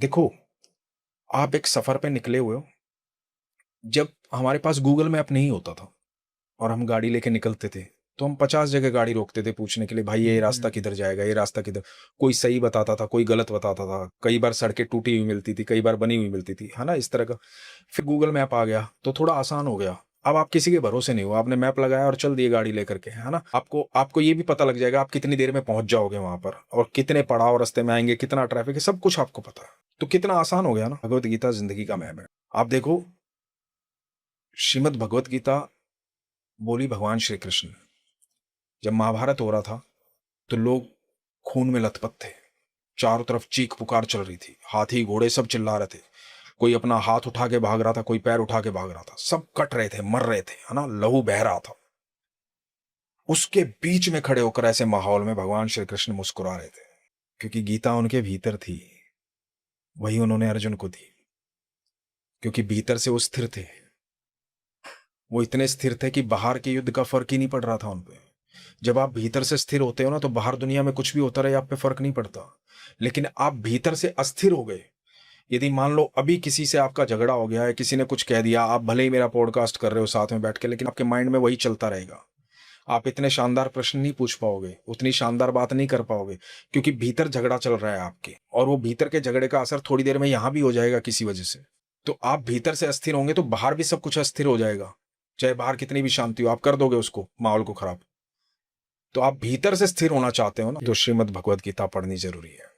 देखो, आप एक सफ़र पे निकले हुए हो, जब हमारे पास गूगल मैप नहीं होता था और हम गाड़ी लेके निकलते थे, तो हम 50 जगह गाड़ी रोकते थे पूछने के लिए, भाई ये रास्ता हुँ, किधर जाएगा, ये रास्ता किधर। कोई सही बताता था, कोई गलत बताता था, कई बार सड़कें टूटी हुई मिलती थी, कई बार बनी हुई मिलती थी, है ना? इस तरह का। फिर गूगल मैप आ गया, तो थोड़ा आसान हो गया। अब आप किसी के भरोसे नहीं हो, आपने मैप लगाया और चल दिए गाड़ी लेकर के, है ना? आपको आपको ये भी पता लग जाएगा आप कितनी देर में पहुँच जाओगे वहाँ पर और कितने पड़ाव रास्ते में आएँगे, कितना ट्रैफ़िक है, सब कुछ आपको पता है। तो कितना आसान हो गया ना? भगवत गीता ज़िंदगी का मैप है। आप देखो, श्रीमद् भगवत गीता बोली भगवान श्री कृष्ण ने। जब महाभारत हो रहा था, तो लोग खून में लथपथ थे। चारों तरफ चीख पुकार चल रही थी, हाथी घोड़े सब चिल्ला रहे थे। कोई अपना हाथ उठा के भाग रहा था, कोई पैर उठा के भाग रहा था, सब कट रहे थे, मर रहे थे, है ना? लहू बह रहा था। उसके बीच में खड़े होकर ऐसे माहौल में भगवान श्री कृष्ण मुस्कुरा रहे थे, क्योंकि गीता उनके भीतर थी। वही उन्होंने अर्जुन को दी, क्योंकि भीतर से वो स्थिर थे। वो इतने स्थिर थे कि बाहर के युद्ध का फर्क ही नहीं पड़ रहा था उन पे। जब आप भीतर से स्थिर होते हो ना, तो बाहर दुनिया में कुछ भी होता रहे, आप पे फर्क नहीं पड़ता। लेकिन आप भीतर से अस्थिर हो गए। यदि मान लो अभी किसी से आपका झगड़ा हो गया है, किसी ने कुछ कह दिया, आप भले ही मेरा पॉडकास्ट कर रहे हो साथ में बैठ के, लेकिन आपके माइंड में वही चलता रहेगा। आप इतने शानदार प्रश्न नहीं पूछ पाओगे, उतनी शानदार बात नहीं कर पाओगे, क्योंकि भीतर झगड़ा चल रहा है आपके, और वो भीतर के झगड़े का असर थोड़ी देर में यहां भी हो जाएगा किसी वजह से। तो आप भीतर से अस्थिर होंगे तो बाहर भी सब कुछ अस्थिर हो जाएगा। चाहे बाहर कितनी भी शांति हो, आप कर दोगे उसको, माहौल को खराब। तो आप भीतर से स्थिर होना चाहते हो ना, जी। तो श्रीमद् भगवत गीता पढ़नी जरूरी है।